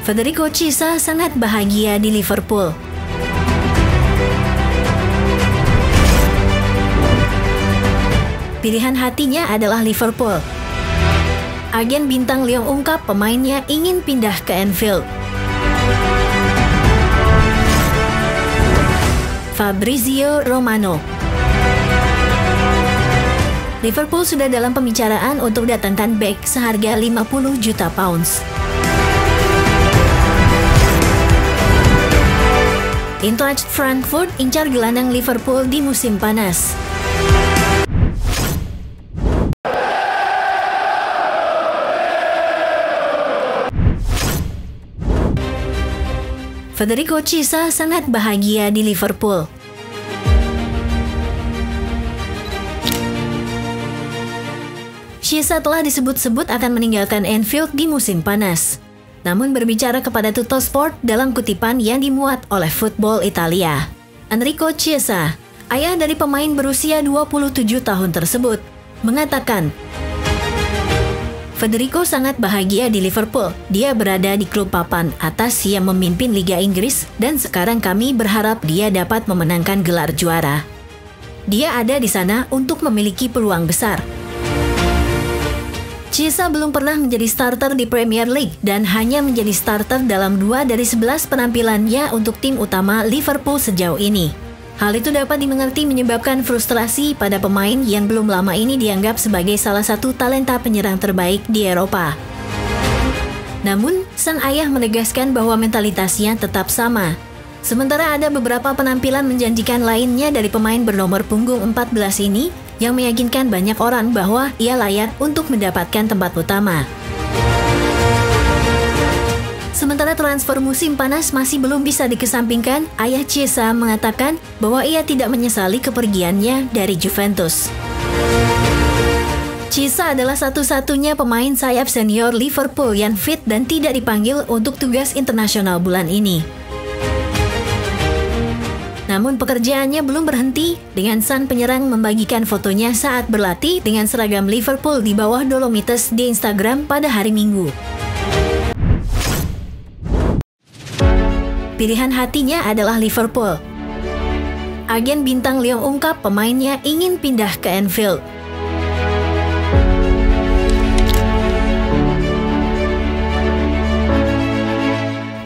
Federico Chiesa sangat bahagia di Liverpool. Pilihan hatinya adalah Liverpool. Agen bintang Lyon ungkap pemainnya ingin pindah ke Anfield. Fabrizio Romano. Liverpool sudah dalam pembicaraan untuk datangkan bek seharga 50 juta pounds. Eintracht Frankfurt incar gelandang Liverpool di musim panas. Federico Chiesa sangat bahagia di Liverpool. Chiesa telah disebut-sebut akan meninggalkan Anfield di musim panas. Namun berbicara kepada Tuttosport dalam kutipan yang dimuat oleh Football Italia, Enrico Chiesa, ayah dari pemain berusia 27 tahun tersebut, mengatakan, Federico sangat bahagia di Liverpool. Dia berada di klub papan atas yang memimpin Liga Inggris dan sekarang kami berharap dia dapat memenangkan gelar juara. Dia ada di sana untuk memiliki peluang besar. Chiesa belum pernah menjadi starter di Premier League dan hanya menjadi starter dalam 2 dari 11 penampilannya untuk tim utama Liverpool sejauh ini. Hal itu dapat dimengerti menyebabkan frustrasi pada pemain yang belum lama ini dianggap sebagai salah satu talenta penyerang terbaik di Eropa. Namun, sang ayah menegaskan bahwa mentalitasnya tetap sama. Sementara ada beberapa penampilan menjanjikan lainnya dari pemain bernomor punggung 14 ini yang meyakinkan banyak orang bahwa ia layak untuk mendapatkan tempat utama. Sementara transfer musim panas masih belum bisa dikesampingkan, ayah Chiesa mengatakan bahwa ia tidak menyesali kepergiannya dari Juventus. Chiesa adalah satu-satunya pemain sayap senior Liverpool yang fit dan tidak dipanggil untuk tugas internasional bulan ini. Namun pekerjaannya belum berhenti dengan sang penyerang membagikan fotonya saat berlatih dengan seragam Liverpool di bawah Dolomites di Instagram pada hari Minggu. Pilihan hatinya adalah Liverpool. Agen bintang Lyon ungkap pemainnya ingin pindah ke Anfield.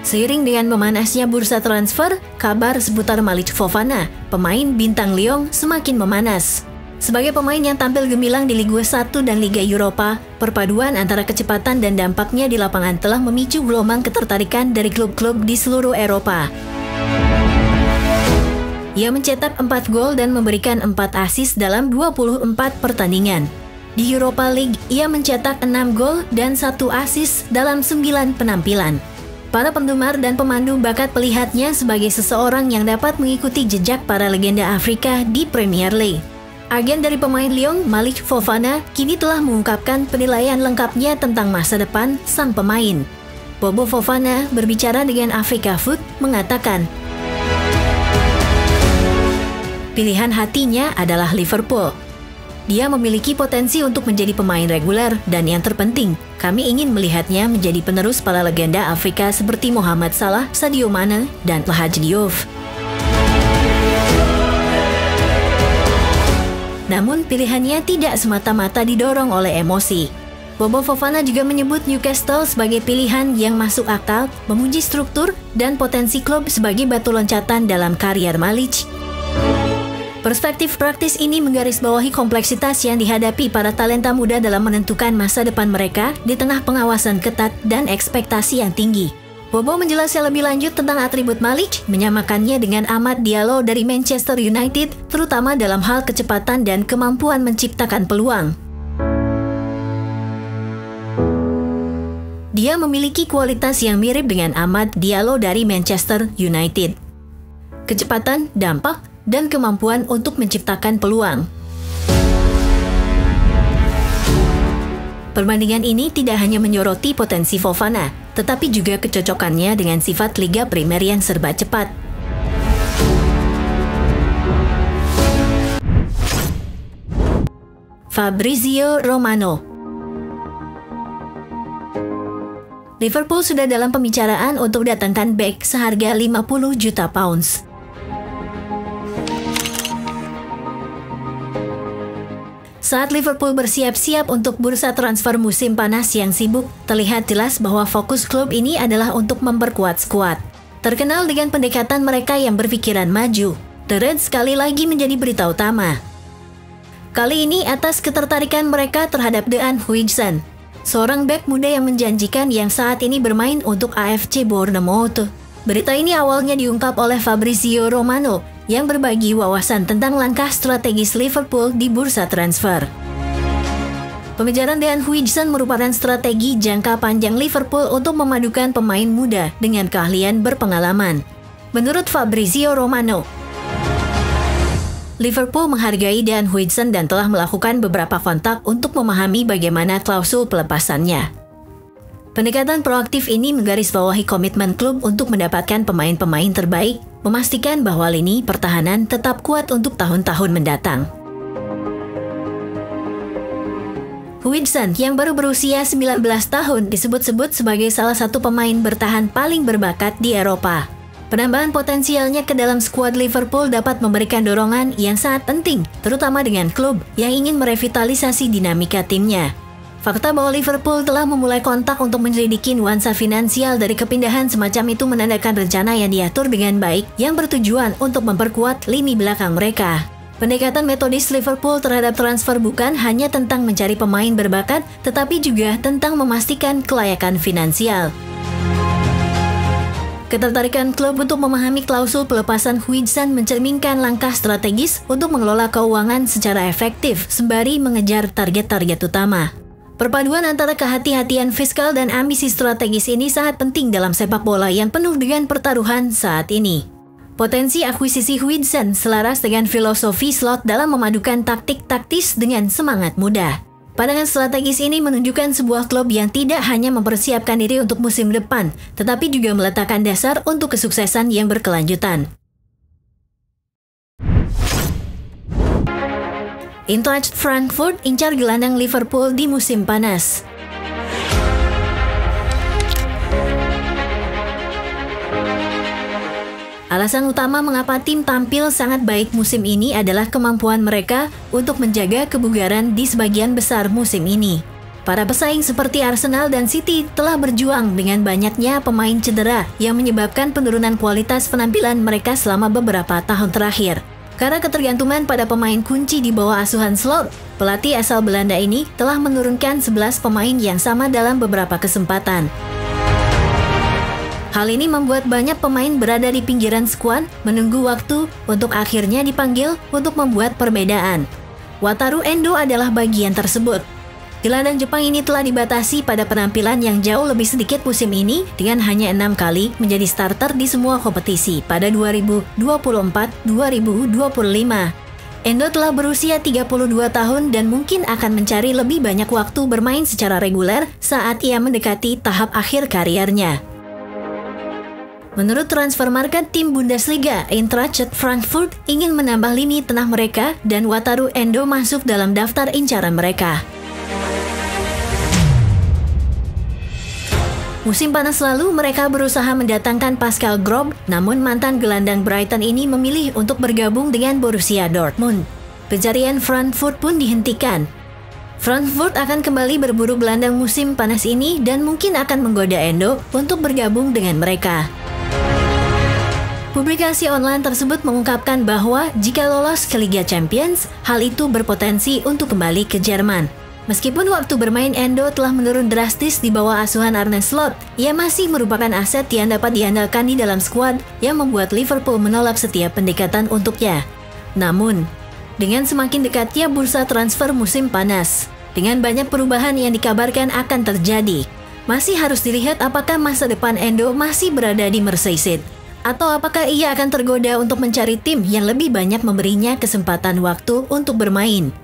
Seiring dengan memanasnya bursa transfer, kabar seputar Malik Fofana, pemain bintang Lyon, semakin memanas. Sebagai pemain yang tampil gemilang di Ligue 1 dan Liga Eropa, perpaduan antara kecepatan dan dampaknya di lapangan telah memicu gelombang ketertarikan dari klub-klub di seluruh Eropa. Ia mencetak 4 gol dan memberikan 4 assist dalam 24 pertandingan. Di Europa League, ia mencetak 6 gol dan 1 assist dalam 9 penampilan. Para penggemar dan pemandu bakat melihatnya sebagai seseorang yang dapat mengikuti jejak para legenda Afrika di Premier League. Agen dari pemain Lyon, Malik Fofana, kini telah mengungkapkan penilaian lengkapnya tentang masa depan sang pemain. Bobo Fofana berbicara dengan Africa Food mengatakan, pilihan hatinya adalah Liverpool. Dia memiliki potensi untuk menjadi pemain reguler dan yang terpenting, kami ingin melihatnya menjadi penerus para legenda Afrika seperti Mohamed Salah, Sadio Mane, dan Hadji Diouf. Namun pilihannya tidak semata-mata didorong oleh emosi. Bobo Fofana juga menyebut Newcastle sebagai pilihan yang masuk akal, memuji struktur dan potensi klub sebagai batu loncatan dalam karier Malik. Perspektif praktis ini menggarisbawahi kompleksitas yang dihadapi para talenta muda dalam menentukan masa depan mereka di tengah pengawasan ketat dan ekspektasi yang tinggi. Bobo menjelaskan lebih lanjut tentang atribut Malik, menyamakannya dengan Amad Diallo dari Manchester United, terutama dalam hal kecepatan dan kemampuan menciptakan peluang. Dia memiliki kualitas yang mirip dengan Amad Diallo dari Manchester United. Kecepatan, dampak, dan kemampuan untuk menciptakan peluang. Perbandingan ini tidak hanya menyoroti potensi Fofana, tetapi juga kecocokannya dengan sifat Liga Primer yang serba cepat. Fabrizio Romano. Liverpool sudah dalam pembicaraan untuk datangkan bek seharga 50 juta pounds. Saat Liverpool bersiap-siap untuk bursa transfer musim panas yang sibuk, terlihat jelas bahwa fokus klub ini adalah untuk memperkuat skuad. Terkenal dengan pendekatan mereka yang berpikiran maju, The Reds sekali lagi menjadi berita utama. Kali ini atas ketertarikan mereka terhadap Dean Huijsen, seorang bek muda yang menjanjikan yang saat ini bermain untuk AFC Bournemouth. Berita ini awalnya diungkap oleh Fabrizio Romano yang berbagi wawasan tentang langkah strategis Liverpool di bursa transfer. Pembicaraan Dean Huijsen merupakan strategi jangka panjang Liverpool untuk memadukan pemain muda dengan keahlian berpengalaman. Menurut Fabrizio Romano, Liverpool menghargai Dean Huijsen dan telah melakukan beberapa kontak untuk memahami bagaimana klausul pelepasannya. Pendekatan proaktif ini menggarisbawahi komitmen klub untuk mendapatkan pemain-pemain terbaik, memastikan bahwa lini pertahanan tetap kuat untuk tahun-tahun mendatang. Huijsen yang baru berusia 19 tahun disebut-sebut sebagai salah satu pemain bertahan paling berbakat di Eropa. Penambahan potensialnya ke dalam skuad Liverpool dapat memberikan dorongan yang sangat penting, terutama dengan klub yang ingin merevitalisasi dinamika timnya. Fakta bahwa Liverpool telah memulai kontak untuk menyelidiki nuansa finansial dari kepindahan semacam itu menandakan rencana yang diatur dengan baik yang bertujuan untuk memperkuat lini belakang mereka. Pendekatan metodis Liverpool terhadap transfer bukan hanya tentang mencari pemain berbakat, tetapi juga tentang memastikan kelayakan finansial. Ketertarikan klub untuk memahami klausul pelepasan Huijsen mencerminkan langkah strategis untuk mengelola keuangan secara efektif sembari mengejar target-target utama. Perpaduan antara kehati-hatian fiskal dan ambisi strategis ini sangat penting dalam sepak bola yang penuh dengan pertaruhan saat ini. Potensi akuisisi Huijsen selaras dengan filosofi Slot dalam memadukan taktik taktis dengan semangat muda. Pandangan strategis ini menunjukkan sebuah klub yang tidak hanya mempersiapkan diri untuk musim depan, tetapi juga meletakkan dasar untuk kesuksesan yang berkelanjutan. Eintracht Frankfurt incar gelandang Liverpool di musim panas. Alasan utama mengapa tim tampil sangat baik musim ini adalah kemampuan mereka untuk menjaga kebugaran di sebagian besar musim ini. Para pesaing seperti Arsenal dan City telah berjuang dengan banyaknya pemain cedera yang menyebabkan penurunan kualitas penampilan mereka selama beberapa tahun terakhir. Karena ketergantungan pada pemain kunci di bawah asuhan Slot, pelatih asal Belanda ini telah menurunkan 11 pemain yang sama dalam beberapa kesempatan. Hal ini membuat banyak pemain berada di pinggiran skuad menunggu waktu untuk akhirnya dipanggil untuk membuat perbedaan. Wataru Endo adalah bagian tersebut. Gelandang Jepang ini telah dibatasi pada penampilan yang jauh lebih sedikit musim ini dengan hanya 6 kali menjadi starter di semua kompetisi pada 2024-2025. Endo telah berusia 32 tahun dan mungkin akan mencari lebih banyak waktu bermain secara reguler saat ia mendekati tahap akhir kariernya. Menurut transfer market tim Bundesliga, Eintracht Frankfurt ingin menambah lini tengah mereka dan Wataru Endo masuk dalam daftar incaran mereka. Musim panas lalu, mereka berusaha mendatangkan Pascal Gross, namun mantan gelandang Brighton ini memilih untuk bergabung dengan Borussia Dortmund. Pencarian Frankfurt pun dihentikan. Frankfurt akan kembali berburu gelandang musim panas ini dan mungkin akan menggoda Endo untuk bergabung dengan mereka. Publikasi online tersebut mengungkapkan bahwa jika lolos ke Liga Champions, hal itu berpotensi untuk kembali ke Jerman. Meskipun waktu bermain Endo telah menurun drastis di bawah asuhan Arne Slot, ia masih merupakan aset yang dapat diandalkan di dalam skuad yang membuat Liverpool menolak setiap pendekatan untuknya. Namun, dengan semakin dekatnya bursa transfer musim panas, dengan banyak perubahan yang dikabarkan akan terjadi, masih harus dilihat apakah masa depan Endo masih berada di Merseyside, atau apakah ia akan tergoda untuk mencari tim yang lebih banyak memberinya kesempatan waktu untuk bermain.